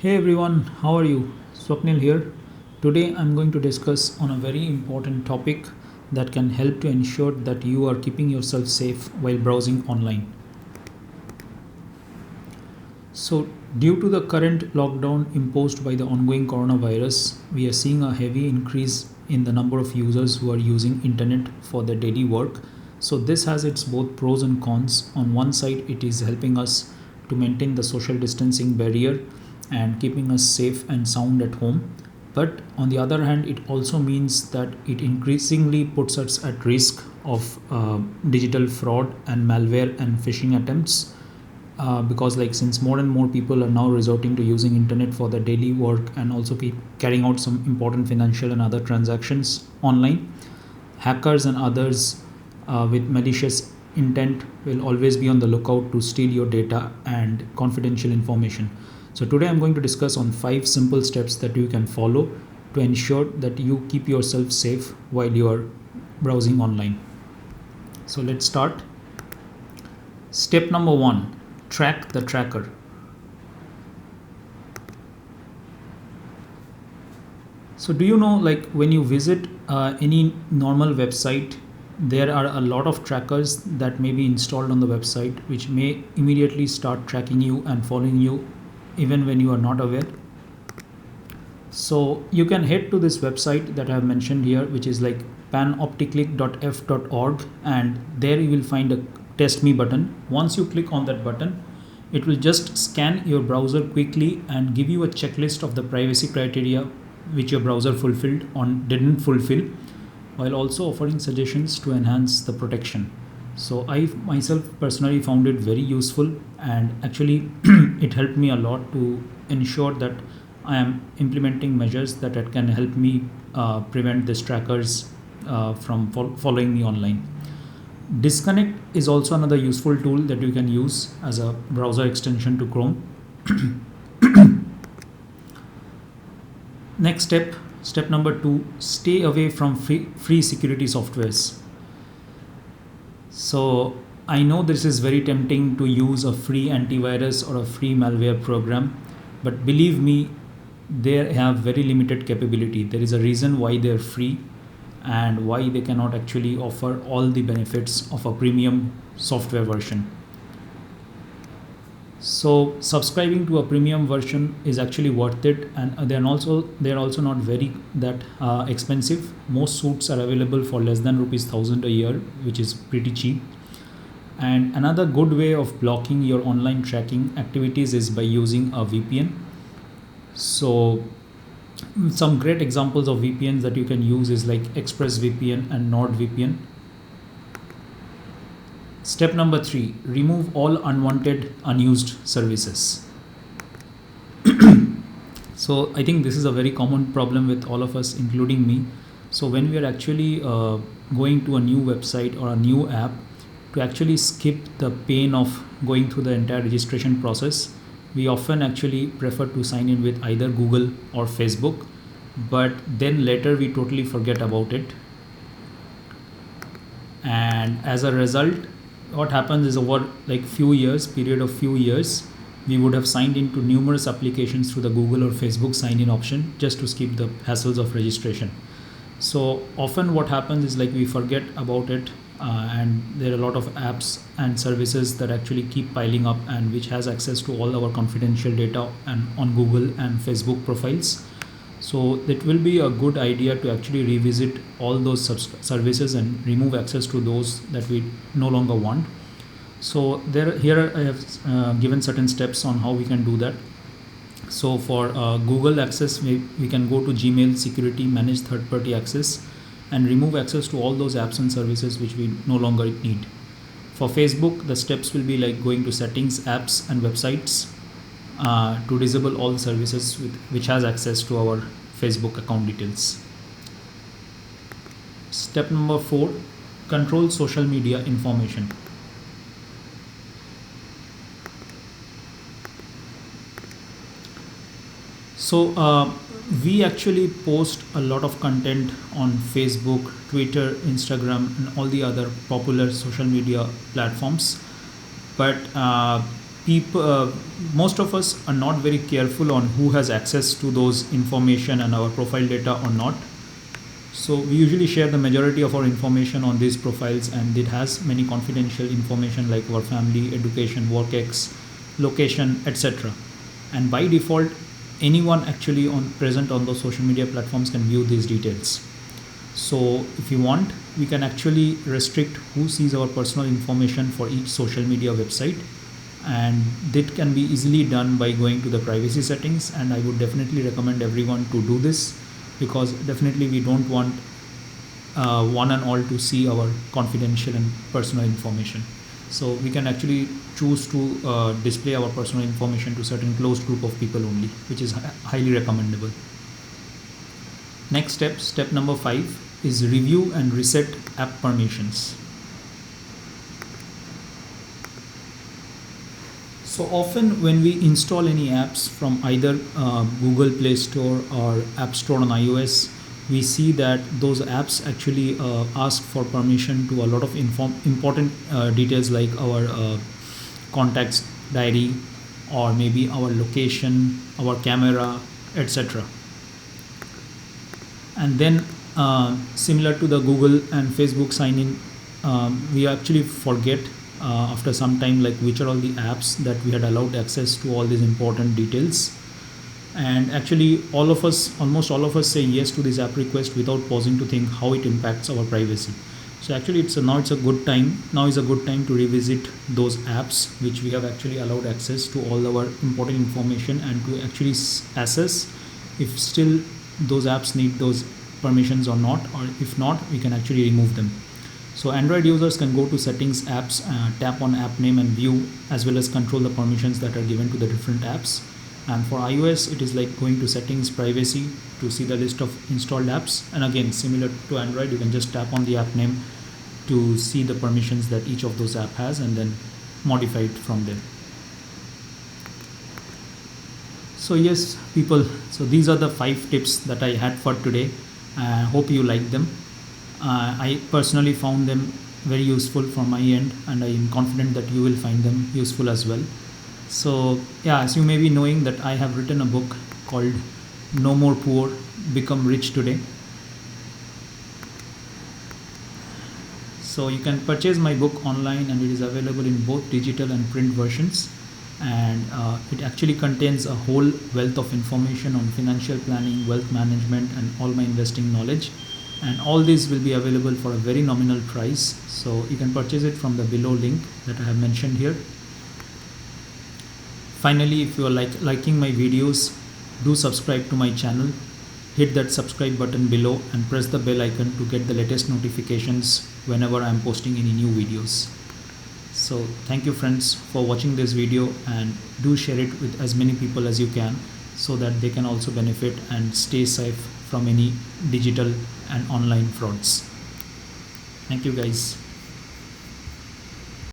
Hey everyone, how are you? Swapnil here. Today I'm going to discuss on a very important topic that can help to ensure that you are keeping yourself safe while browsing online. So, due to the current lockdown imposed by the ongoing coronavirus, we are seeing a heavy increase in the number of users who are using internet for their daily work. So, this has its both pros and cons. On one side, it is helping us to maintain the social distancing barrier and keeping us safe and sound at home. But on the other hand, it also means that it increasingly puts us at risk of digital fraud and malware and phishing attempts, because like since more and more people are now resorting to using internet for their daily work and also carrying out some important financial and other transactions online, hackers and others with malicious intent will always be on the lookout to steal your data and confidential information. So today I'm going to discuss on 5 simple steps that you can follow to ensure that you keep yourself safe while you are browsing online. So let's start. Step number 1: track the tracker. So do you know, like when you visit any normal website, there are a lot of trackers that may be installed on the website which may immediately start tracking you and following you even when you are not aware. So you can head to this website that I have mentioned here, which is like panopticlick.f.org, and there you will find a test me button. Once you click on that button, it will just scan your browser quickly and give you a checklist of the privacy criteria which your browser fulfilled or didn't fulfill, while also offering suggestions to enhance the protection. So I myself personally found it very useful, and actually it helped me a lot to ensure that I am implementing measures that can help me prevent these trackers from following me online. Disconnect is also another useful tool that you can use as a browser extension to Chrome. Next step number 2: stay away from free security softwares. So I know this is very tempting to use a free antivirus or a free malware program, but believe me, they have very limited capability. There is a reason why they're free and why they cannot actually offer all the benefits of a premium software version. So subscribing to a premium version is actually worth it, and they're also not very that expensive. Most suits are available for less than rupees 1000 a year, which is pretty cheap. And another good way of blocking your online tracking activities is by using a VPN. So some great examples of VPNs that you can use is like ExpressVPN and NordVPN. Step number 3: remove all unwanted, unused services. So I think this is a very common problem with all of us, including me. So when we are actually going to a new website or a new app, to actually skip the pain of going through the entire registration process, we often actually prefer to sign in with either Google or Facebook, but then later we totally forget about it. And as a result, what happens is over like period of few years, we would have signed into numerous applications through the Google or Facebook sign in option just to skip the hassles of registration. So often what happens is like we forget about it, and there are a lot of apps and services that actually keep piling up and which has access to all our confidential data and on Google and Facebook profiles. So it will be a good idea to actually revisit all those services and remove access to those that we no longer want. So here I have given certain steps on how we can do that. So for Google access, we can go to Gmail security, manage third party access, and remove access to all those apps and services which we no longer need. For Facebook, the steps will be like going to settings, apps and websites, to disable all the services which has access to our Facebook account details. Step number 4: control social media information. So we actually post a lot of content on Facebook, Twitter, Instagram, and all the other popular social media platforms. But people most of us are not very careful on who has access to those information and our profile data or not. So we usually share the majority of our information on these profiles, and it has many confidential information like our family, education, work ex, location, etc. And by default, anyone actually present on those social media platforms can view these details. So if you want, we can actually restrict who sees our personal information for each social media website, and that can be easily done by going to the privacy settings. And I would definitely recommend everyone to do this, because definitely we don't want one and all to see our confidential and personal information. So we can actually choose to display our personal information to certain closed group of people only, which is highly recommendable. Next step number 5, is review and reset app permissions. So often when we install any apps from either Google Play Store or App Store on iOS, we see that those apps actually ask for permission to a lot of important details like our contacts diary, or maybe our location, our camera, etc. And then similar to the Google and Facebook sign in, we actually forget after some time like which are all the apps that we had allowed access to all these important details. And actually almost all of us say yes to this app request without pausing to think how it impacts our privacy. So actually now is a good time to revisit those apps which we have actually allowed access to all our important information, and to actually assess if still those apps need those permissions or not, or if not, we can actually remove them. So Android users can go to settings, apps, tap on app name and view, as well as control the permissions that are given to the different apps. And for iOS, it is like going to settings, privacy, to see the list of installed apps. And again, similar to Android, you can just tap on the app name to see the permissions that each of those app has, and then modify it from there. So yes, people, so these are the 5 tips that I had for today. I hope you like them. I personally found them very useful from my end, and I am confident that you will find them useful as well. So yeah, as you may be knowing that I have written a book called No More Poor, Become Rich Today. So you can purchase my book online, and it is available in both digital and print versions. And it actually contains a whole wealth of information on financial planning, wealth management, and all my investing knowledge. And all these will be available for a very nominal price. So you can purchase it from the below link that I have mentioned here. Finally, if you are liking my videos, do subscribe to my channel. Hit that subscribe button below and press the bell icon to get the latest notifications whenever I am posting any new videos. So thank you friends for watching this video, and do share it with as many people as you can, so that they can also benefit and stay safe from any digital and online frauds. Thank you guys.